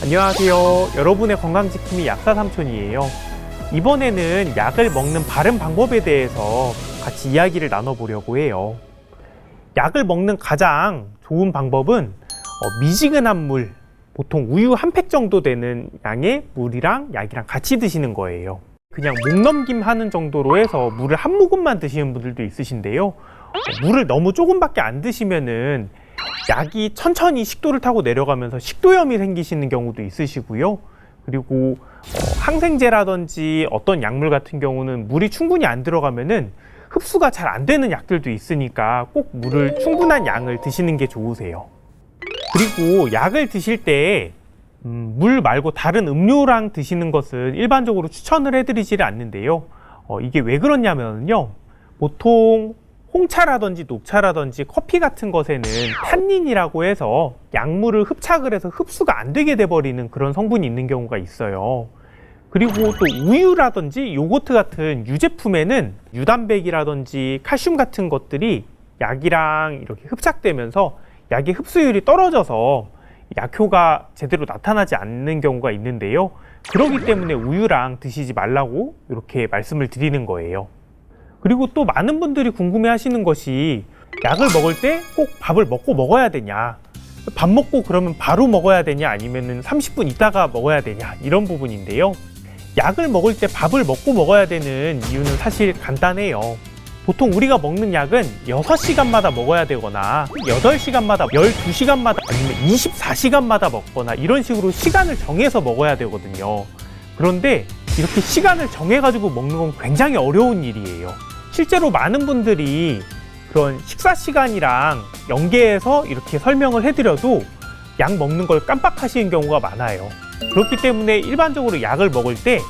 안녕하세요. 여러분의 건강지킴이 약사삼촌이에요. 이번에는 약을 먹는 바른 방법에 대해서 같이 이야기를 나눠보려고 해요. 약을 먹는 가장 좋은 방법은 미지근한 물, 보통 우유 한 팩 정도 되는 양의 물이랑 약이랑 같이 드시는 거예요. 그냥 목 넘김 하는 정도로 해서 물을 한 모금만 드시는 분들도 있으신데요. 물을 너무 조금밖에 안 드시면은 약이 천천히 식도를 타고 내려가면서 식도염이 생기시는 경우도 있으시고요. 그리고 항생제라든지 어떤 약물 같은 경우는 물이 충분히 안 들어가면은 흡수가 잘 안 되는 약들도 있으니까 꼭 물을 충분한 양을 드시는 게 좋으세요. 그리고 약을 드실 때 물 말고 다른 음료랑 드시는 것은 일반적으로 추천을 해드리지를 않는데요. 이게 왜 그러냐면요. 보통 홍차라든지 녹차라든지 커피 같은 것에는 탄닌이라고 해서 약물을 흡착을 해서 흡수가 안 되게 돼버리는 그런 성분이 있는 경우가 있어요. 그리고 또 우유라든지 요거트 같은 유제품에는 유단백이라든지 칼슘 같은 것들이 약이랑 이렇게 흡착되면서 약의 흡수율이 떨어져서 약효가 제대로 나타나지 않는 경우가 있는데요. 그렇기 때문에 우유랑 드시지 말라고 이렇게 말씀을 드리는 거예요. 그리고 또 많은 분들이 궁금해 하시는 것이 약을 먹을 때 꼭 밥을 먹고 먹어야 되냐, 밥 먹고 그러면 바로 먹어야 되냐, 아니면 30분 있다가 먹어야 되냐, 이런 부분인데요. 약을 먹을 때 밥을 먹고 먹어야 되는 이유는 사실 간단해요. 보통 우리가 먹는 약은 6시간마다 먹어야 되거나 8시간마다 12시간마다 아니면 24시간마다 먹거나 이런 식으로 시간을 정해서 먹어야 되거든요. 그런데 이렇게 시간을 정해가지고 먹는 건 굉장히 어려운 일이에요. 실제로 많은 분들이 그런 식사 시간이랑 연계해서 이렇게 설명을 해드려도 약 먹는 걸 깜빡하시는 경우가 많아요. 그렇기 때문에 일반적으로 약을 먹을 때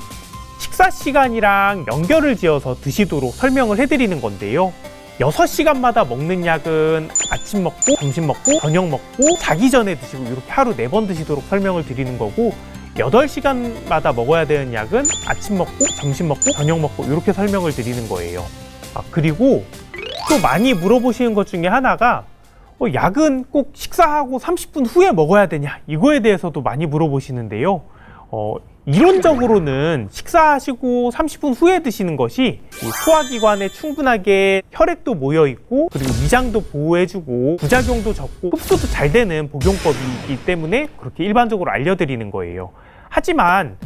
식사 시간이랑 연결을 지어서 드시도록 설명을 해드리는 건데요. 6시간마다 먹는 약은 아침 먹고, 점심 먹고, 저녁 먹고, 자기 전에 드시고 이렇게 하루 4번 드시도록 설명을 드리는 거고, 8시간마다 먹어야 되는 약은 아침 먹고, 점심 먹고, 저녁 먹고 이렇게 설명을 드리는 거예요. 그리고 또 많이 물어보시는 것 중에 하나가 약은 꼭 식사하고 30분 후에 먹어야 되냐, 이거에 대해서도 많이 물어보시는데요. 이론적으로는 식사하시고 30분 후에 드시는 것이 소화기관에 충분하게 혈액도 모여있고 그리고 위장도 보호해주고 부작용도 적고 흡수도 잘 되는 복용법이기 때문에 그렇게 일반적으로 알려드리는 거예요. 하지만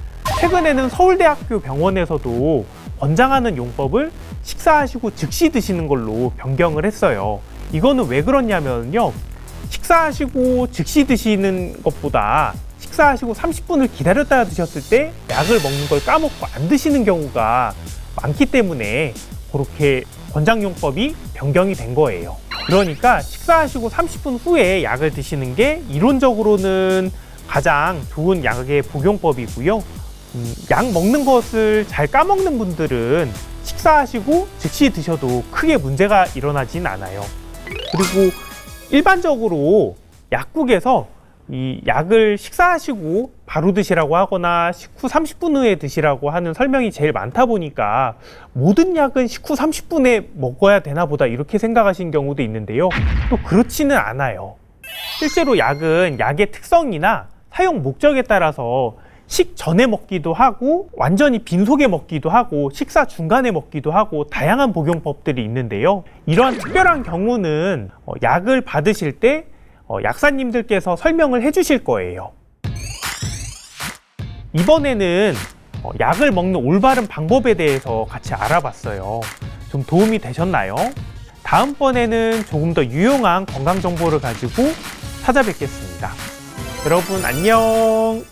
최근에는 서울대학교 병원에서도 권장하는 용법을 식사하시고 즉시 드시는 걸로 변경을 했어요. 이거는 왜 그러냐면요, 식사하시고 즉시 드시는 것보다 식사하시고 30분을 기다렸다가 드셨을 때 약을 먹는 걸 까먹고 안 드시는 경우가 많기 때문에 그렇게 권장용법이 변경이 된 거예요. 그러니까 식사하시고 30분 후에 약을 드시는 게 이론적으로는 가장 좋은 약의 복용법이고요. 약 먹는 것을 잘 까먹는 분들은 식사하시고 즉시 드셔도 크게 문제가 일어나진 않아요. 그리고 일반적으로 약국에서 이 약을 식사하시고 바로 드시라고 하거나 식후 30분 후에 드시라고 하는 설명이 제일 많다 보니까 모든 약은 식후 30분에 먹어야 되나 보다 이렇게 생각하시는 경우도 있는데요. 또 그렇지는 않아요. 실제로 약은 약의 특성이나 사용 목적에 따라서 식전에 먹기도 하고 완전히 빈속에 먹기도 하고 식사 중간에 먹기도 하고 다양한 복용법들이 있는데요. 이러한 특별한 경우는 약을 받으실 때 약사님들께서 설명을 해주실 거예요. 이번에는 약을 먹는 올바른 방법에 대해서 같이 알아봤어요. 좀 도움이 되셨나요? 다음번에는 조금 더 유용한 건강 정보를 가지고 찾아뵙겠습니다. 여러분 안녕!